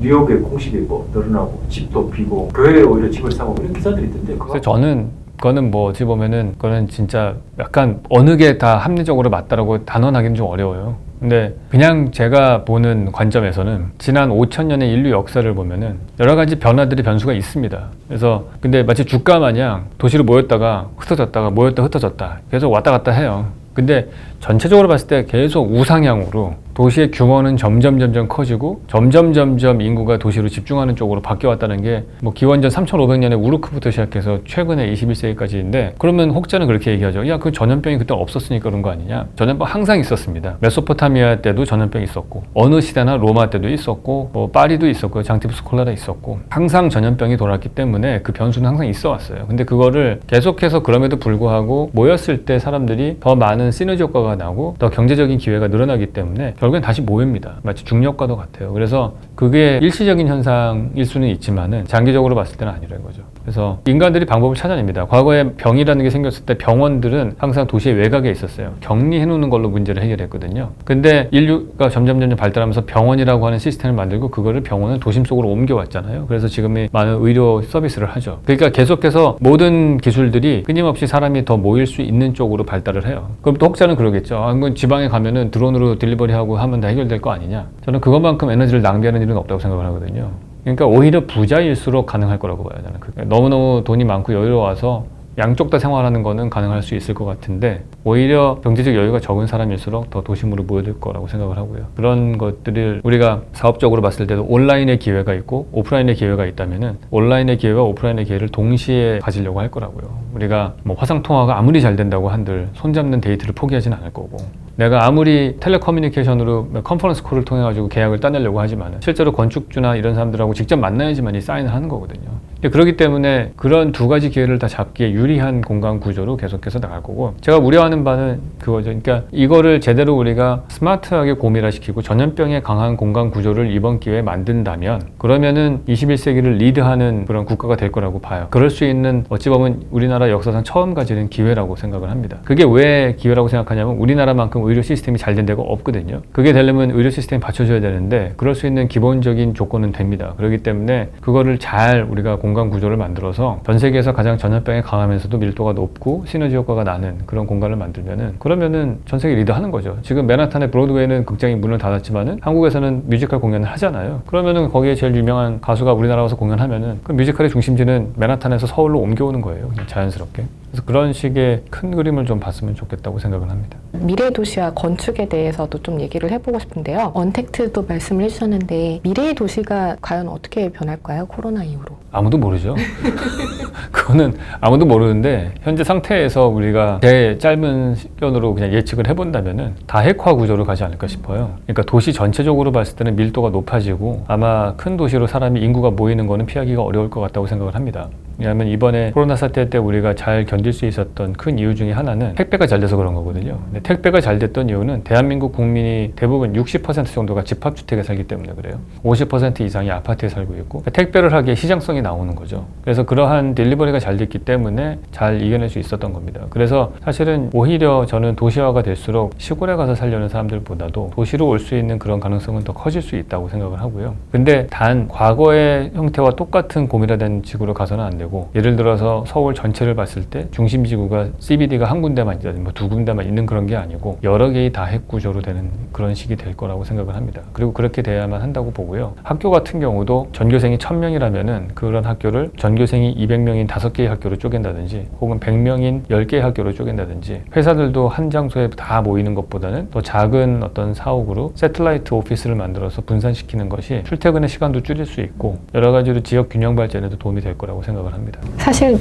뉴욕에 공실이 뭐 늘어나고 집도 비고 교회에 오히려 집을 사고 이런 기사들이 있던데 그거 그래서 저는 그거는 뭐 어찌 보면은 그거는 진짜 약간 어느 게 다 합리적으로 맞다라고 단언하기는 좀 어려워요. 근데 그냥 제가 보는 관점에서는 지난 5,000년의 인류 역사를 보면은 여러 가지 변화들이 변수가 있습니다. 그래서 근데 마치 주가 마냥 도시로 모였다가 흩어졌다가 모였다 흩어졌다 계속 왔다 갔다 해요. 근데 전체적으로 봤을 때 계속 우상향으로 도시의 규모는 점점 커지고 점점 인구가 도시로 집중하는 쪽으로 바뀌어왔다는 게 뭐 기원전 3,500년에 우르크부터 시작해서 최근에 21세기까지인데 그러면 혹자는 그렇게 얘기하죠. 야, 그 전염병이 그때 없었으니까 그런 거 아니냐. 전염병 항상 있었습니다. 메소포타미아 때도 전염병이 있었고 어느 시대나 로마 때도 있었고 뭐 파리도 있었고 장티푸스 콜레라 있었고 항상 전염병이 돌았기 때문에 그 변수는 항상 있어 왔어요. 근데 그거를 계속해서 그럼에도 불구하고 모였을 때 사람들이 더 많은 시너지 효과가 나고 더 경제적인 기회가 늘어나기 때문에 결국엔 다시 모입니다. 마치 중력과도 같아요. 그래서 그게 일시적인 현상일 수는 있지만은 장기적으로 봤을 때는 아니라는 거죠. 그래서 인간들이 방법을 찾아냅니다. 과거에 병이라는 게 생겼을 때 병원들은 항상 도시의 외곽에 있었어요. 격리해 놓는 걸로 문제를 해결했거든요. 근데 인류가 점점 발달하면서 병원이라고 하는 시스템을 만들고 그거를 병원을 도심 속으로 옮겨왔잖아요. 그래서 지금의 많은 의료 서비스를 하죠. 그러니까 계속해서 모든 기술들이 끊임없이 사람이 더 모일 수 있는 쪽으로 발달을 해요. 그럼 또 혹자는 그러겠죠. 아, 그건 지방에 가면은 드론으로 딜리버리하고 하면 다 해결될 거 아니냐. 저는 그것만큼 에너지를 낭비하는 일은 없다고 생각을 하거든요. 그러니까 오히려 부자일수록 가능할 거라고 봐요. 저는 너무너무 돈이 많고 여유로워서 양쪽 다 생활하는 거는 가능할 수 있을 것 같은데 오히려 경제적 여유가 적은 사람일수록 더 도심으로 모여들 거라고 생각을 하고요. 그런 것들을 우리가 사업적으로 봤을 때도 온라인의 기회가 있고 오프라인의 기회가 있다면은 온라인의 기회와 오프라인의 기회를 동시에 가지려고 할 거라고요. 우리가 뭐 화상통화가 아무리 잘 된다고 한들 손잡는 데이트를 포기하지는 않을 거고 내가 아무리 텔레커뮤니케이션으로 컨퍼런스 콜을 통해 가지고 계약을 따내려고 하지만 실제로 건축주나 이런 사람들하고 직접 만나야지만 이 사인을 하는 거거든요. 그렇기 때문에 그런 두 가지 기회를 다 잡기에 유리한 공간 구조로 계속해서 나갈 거고 제가 우려하는 바는 그거죠. 그러니까 이거를 제대로 우리가 스마트하게 고밀화시키고 전염병에 강한 공간 구조를 이번 기회에 만든다면 그러면은 21세기를 리드하는 그런 국가가 될 거라고 봐요. 그럴 수 있는 어찌 보면 우리나라 역사상 처음 가지는 기회라고 생각을 합니다. 그게 왜 기회라고 생각하냐면 우리나라만큼 의료 시스템이 잘 된 데가 없거든요. 그게 되려면 의료 시스템이 받쳐줘야 되는데 그럴 수 있는 기본적인 조건은 됩니다. 그렇기 때문에 그거를 잘 우리가 공간 구조를 만들어서 전 세계에서 가장 전염병에 강하면서도 밀도가 높고 시너지 효과가 나는 그런 공간을 만들면은 그러면은 전 세계 리드하는 거죠. 지금 맨하탄의 브로드웨이는 극장이 문을 닫았지만은 한국에서는 뮤지컬 공연을 하잖아요. 그러면은 거기에 제일 유명한 가수가 우리나라 와서 공연하면은 그 뮤지컬의 중심지는 맨하탄에서 서울로 옮겨오는 거예요. 그냥 자연스럽게. 그래서 그런 식의 큰 그림을 좀 봤으면 좋겠다고 생각을 합니다. 미래 도시와 건축에 대해서도 좀 얘기를 해보고 싶은데요. 언택트도 말씀을 해주셨는데 미래의 도시가 과연 어떻게 변할까요? 코로나 이후로. 아무도 모르죠. 그거는 아무도 모르는데 현재 상태에서 우리가 제 짧은 시간으로 그냥 예측을 해본다면은 다핵화 구조로 가지 않을까 싶어요. 그러니까 도시 전체적으로 봤을 때는 밀도가 높아지고 아마 큰 도시로 사람이 인구가 모이는 거는 피하기가 어려울 것 같다고 생각을 합니다. 왜냐하면 이번에 코로나 사태 때 우리가 잘 견딜 수 있었던 큰 이유 중에 하나는 택배가 잘 돼서 그런 거거든요. 근데 택배가 잘 됐던 이유는 대한민국 국민이 대부분 60% 정도가 집합주택에 살기 때문에 그래요. 50% 이상이 아파트에 살고 있고 그러니까 택배를 하기에 시장성이 나오는 거죠. 그래서 그러한 딜리버리가 잘 됐기 때문에 잘 이겨낼 수 있었던 겁니다. 그래서 사실은 오히려 저는 도시화가 될수록 시골에 가서 살려는 사람들보다도 도시로 올 수 있는 그런 가능성은 더 커질 수 있다고 생각을 하고요. 근데 단 과거의 형태와 똑같은 고밀화된 지구로 가서는 안 되고 예를 들어서 서울 전체를 봤을 때 중심지구가 CBD가 한 군데만 있다든지 뭐 두 군데만 있는 그런 게 아니고 여러 개의 다핵 구조로 되는 그런 식이 될 거라고 생각을 합니다. 그리고 그렇게 돼야만 한다고 보고요. 학교 같은 경우도 전교생이 1000명이라면은 그런 학교를 전교생이 200명인 5개의 학교로 쪼갠다든지 혹은 100명인 10개의 학교로 쪼갠다든지 회사들도 한 장소에 다 모이는 것보다는 더 작은 어떤 사옥으로 새틀라이트 오피스를 만들어서 분산시키는 것이 출퇴근의 시간도 줄일 수 있고 여러 가지로 지역 균형 발전에도 도움이 될 거라고 생각을 합니다. 사실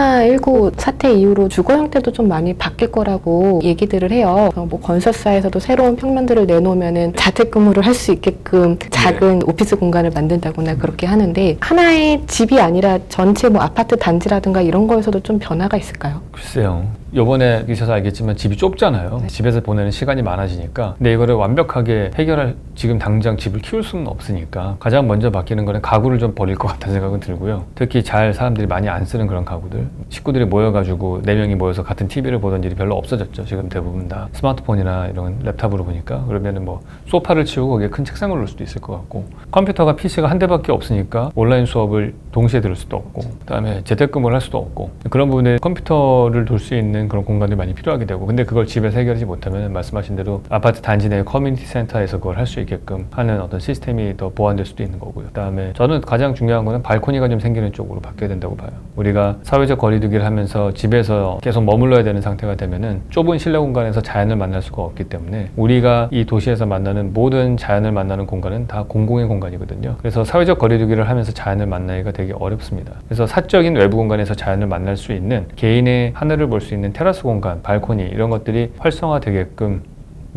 코로나19 사태 이후로 주거 형태도 좀 많이 바뀔 거라고 얘기들을 해요. 뭐 건설사에서도 새로운 평면들을 내놓으면은 자택근무를 할 수 있게끔 작은 오피스 공간을 만든다거나 그렇게 하는데 하나의 집이 아니라 전체 뭐 아파트 단지라든가 이런 거에서도 좀 변화가 있을까요? 글쎄요. 요번에 계셔서 알겠지만 집이 좁잖아요. 네. 집에서 보내는 시간이 많아지니까. 근데 이거를 완벽하게 해결할 지금 당장 집을 키울 수는 없으니까 가장 먼저 바뀌는 거는 가구를 좀 버릴 것 같다는 생각은 들고요. 특히 잘 사람들이 많이 안 쓰는 그런 가구들. 식구들이 모여가지고 4명이 모여서 같은 TV를 보던 일이 별로 없어졌죠. 지금 대부분 다 스마트폰이나 이런 랩탑으로 보니까. 그러면은 뭐 소파를 치우고 거기에 큰 책상을 놓을 수도 있을 것 같고, 컴퓨터가 PC가 한 대밖에 없으니까 온라인 수업을 동시에 들을 수도 없고, 그다음에 재택근무를 할 수도 없고, 그런 부분에 컴퓨터를 둘 수 있는 그런 공간이 많이 필요하게 되고, 근데 그걸 집에서 해결하지 못하면 말씀하신 대로 아파트 단지 내 커뮤니티 센터에서 그걸 할 수 있게끔 하는 어떤 시스템이 더 보완될 수도 있는 거고요. 그다음에 저는 가장 중요한 거는 발코니가 좀 생기는 쪽으로 바뀌어야 된다고 봐요. 우리가 사회적 거리두기를 하면서 집에서 계속 머물러야 되는 상태가 되면은 좁은 실내 공간에서 자연을 만날 수가 없기 때문에 우리가 이 도시에서 만나는 모든 자연을 만나는 공간은 다 공공의 공간이거든요. 그래서 사회적 거리두기를 하면서 자연을 만나기가 되게 어렵습니다. 그래서 사적인 외부 공간에서 자연을 만날 수 있는, 개인의 하늘을 볼 수 있는 테라스 공간, 발코니 이런 것들이 활성화되게끔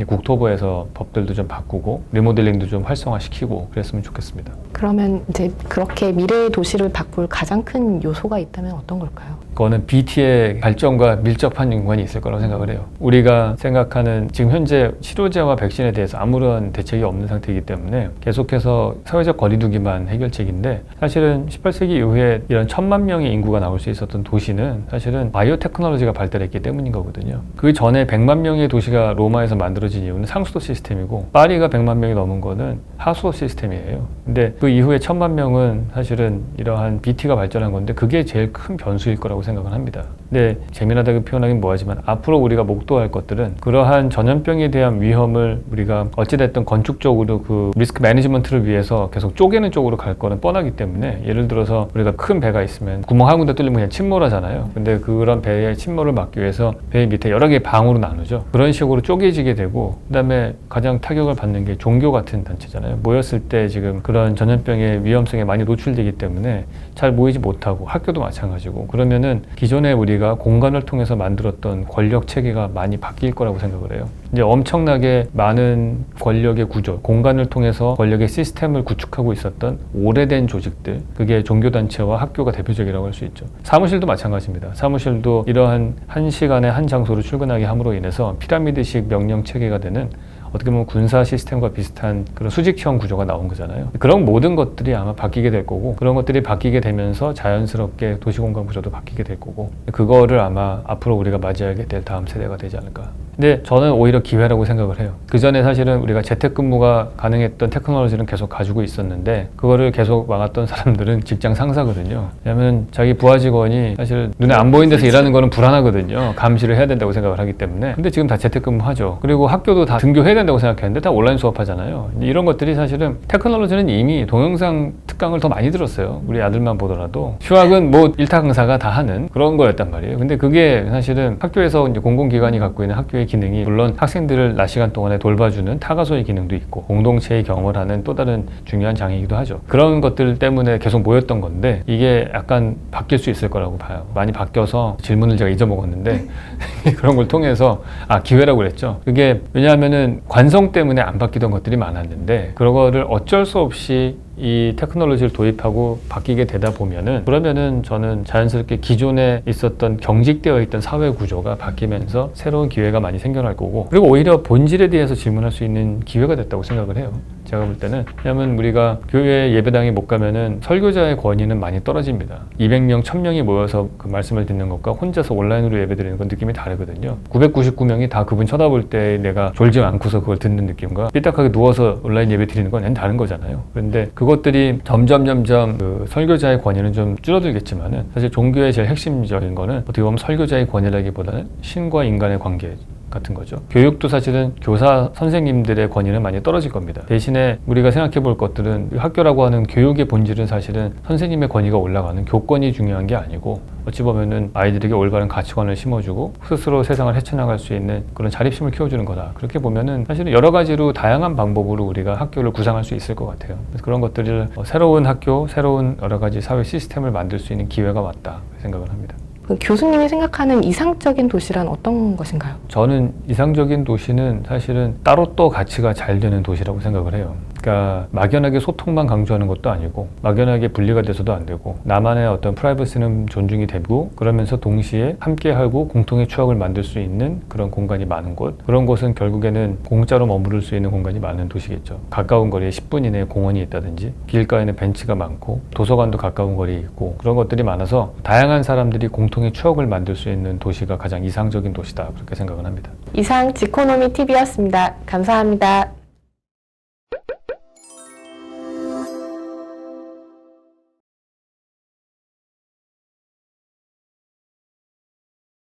국토부에서 법들도 좀 바꾸고 리모델링도 좀 활성화시키고 그랬으면 좋겠습니다. 그러면 이제 그렇게 미래의 도시를 바꿀 가장 큰 요소가 있다면 어떤 걸까요? 그거는 BT의 발전과 밀접한 연관이 있을 거라고 생각을 해요. 우리가 생각하는 지금 현재 치료제와 백신에 대해서 아무런 대책이 없는 상태이기 때문에 계속해서 사회적 거리두기만 해결책인데, 사실은 18세기 이후에 이런 1000만 명의 인구가 나올 수 있었던 도시는 사실은 바이오 테크놀로지가 발달했기 때문인 거거든요. 그 전에 100만 명의 도시가 로마에서 만들어진 이유는 상수도 시스템이고, 파리가 100만 명이 넘은 거는 하수도 시스템이에요. 근데 그 이후에 1000만 명은 사실은 이러한 BT가 발전한 건데 그게 제일 큰 변수일 거라고 생각을 합니다. 근데 재미나다고 표현하긴 뭐하지만 앞으로 우리가 목도할 것들은 그러한 전염병에 대한 위험을 우리가 어찌됐든 건축적으로 그 리스크 매니지먼트를 위해서 계속 쪼개는 쪽으로 갈 거는 뻔하기 때문에, 예를 들어서 우리가 큰 배가 있으면 구멍 한 군데 뚫리면 그냥 침몰하잖아요. 근데 그런 배의 침몰을 막기 위해서 배 밑에 여러 개의 방으로 나누죠. 그런 식으로 쪼개지게 되고, 그다음에 가장 타격을 받는 게 종교 같은 단체잖아요. 모였을 때 지금 그런 전염병의 위험성에 많이 노출되기 때문에 잘 모이지 못하고, 학교도 마찬가지고. 그러면은 기존에 우리가 공간을 통해서 만들었던 권력 체계가 많이 바뀔 거라고 생각을 해요. 이제 엄청나게 많은 권력의 구조, 공간을 통해서 권력의 시스템을 구축하고 있었던 오래된 조직들, 그게 종교단체와 학교가 대표적이라고 할 수 있죠. 사무실도 마찬가지입니다. 사무실도 이러한 한 시간에 한 장소로 출근하게 함으로 인해서 피라미드식 명령 체계가 되는, 어떻게 보면 군사 시스템과 비슷한 그런 수직형 구조가 나온 거잖아요. 그런 모든 것들이 아마 바뀌게 될 거고, 그런 것들이 바뀌게 되면서 자연스럽게 도시공간 구조도 바뀌게 될 거고, 그거를 아마 앞으로 우리가 맞이하게 될 다음 세대가 되지 않을까. 근데 저는 오히려 기회라고 생각을 해요. 그 전에 사실은 우리가 재택근무가 가능했던 테크놀로지는 계속 가지고 있었는데 그거를 계속 막았던 사람들은 직장 상사거든요. 왜냐하면 자기 부하 직원이 사실 눈에 안 보이는 데서 일하는 거는 불안하거든요. 감시를 해야 된다고 생각을 하기 때문에. 근데 지금 다 재택근무하죠. 그리고 학교도 다 등교해야 된다고 생각했는데 다 온라인 수업하잖아요. 이런 것들이 사실은 테크놀로지는 이미 동영상 특강을 더 많이 들었어요. 우리 아들만 보더라도 휴학은 뭐 일타 강사가 다 하는 그런 거였단 말이에요. 근데 그게 사실은 학교에서 이제 공공기관이 갖고 있는 학교의 기능이, 물론 학생들을 낮 시간 동안에 돌봐주는 타가소의 기능도 있고 공동체의 경험을 하는 또 다른 중요한 장이기도 하죠. 그런 것들 때문에 계속 모였던 건데 이게 약간 바뀔 수 있을 거라고 봐요. 많이 바뀌어서, 질문을 제가 잊어먹었는데 그런 걸 통해서 기회라고 그랬죠. 그게 왜냐하면은 관성 때문에 안 바뀌던 것들이 많았는데 그런 거를 어쩔 수 없이 이 테크놀로지를 도입하고 바뀌게 되다 보면은, 그러면은 저는 자연스럽게 기존에 있었던 경직되어 있던 사회 구조가 바뀌면서 새로운 기회가 많이 생겨날 거고, 그리고 오히려 본질에 대해서 질문할 수 있는 기회가 됐다고 생각을 해요. 제가 볼 때는. 왜냐하면 우리가 교회 예배당에 못 가면은 설교자의 권위는 많이 떨어집니다. 200명, 1000명이 모여서 그 말씀을 듣는 것과 혼자서 온라인으로 예배드리는 건 느낌이 다르거든요. 999명이 다 그분 쳐다볼 때 내가 졸지 않고서 그걸 듣는 느낌과 삐딱하게 누워서 온라인 예배 드리는 건 완전 다른 거잖아요. 그런데 그것들이 점점 그 설교자의 권위는 좀 줄어들겠지만은, 사실 종교의 제일 핵심적인 거는 어떻게 보면 설교자의 권위라기보다는 신과 인간의 관계 같은 거죠. 교육도 사실은 교사 선생님들의 권위는 많이 떨어질 겁니다. 대신에 우리가 생각해 볼 것들은, 학교라고 하는 교육의 본질은 사실은 선생님의 권위가 올라가는 교권이 중요한 게 아니고, 어찌 보면은 아이들에게 올바른 가치관을 심어주고 스스로 세상을 헤쳐나갈 수 있는 그런 자립심을 키워주는 거다. 그렇게 보면은 사실은 여러 가지로 다양한 방법으로 우리가 학교를 구상할 수 있을 것 같아요. 그래서 그런 것들을 새로운 학교, 새로운 여러 가지 사회 시스템을 만들 수 있는 기회가 왔다 생각을 합니다. 그 교수님이 생각하는 이상적인 도시란 어떤 것인가요? 저는 이상적인 도시는 사실은 따로 또 가치가 잘 되는 도시라고 생각을 해요. 그러니까 막연하게 소통만 강조하는 것도 아니고 막연하게 분리가 돼서도 안 되고 나만의 어떤 프라이버시는 존중이 되고 그러면서 동시에 함께하고 공통의 추억을 만들 수 있는 그런 공간이 많은 곳, 그런 곳은 결국에는 공짜로 머무를 수 있는 공간이 많은 도시겠죠. 가까운 거리에 10분 이내에 공원이 있다든지 길가에는 벤치가 많고 도서관도 가까운 거리에 있고 그런 것들이 많아서 다양한 사람들이 공통의 추억을 만들 수 있는 도시가 가장 이상적인 도시다, 그렇게 생각을 합니다. 이상 지코노미 TV였습니다. 감사합니다.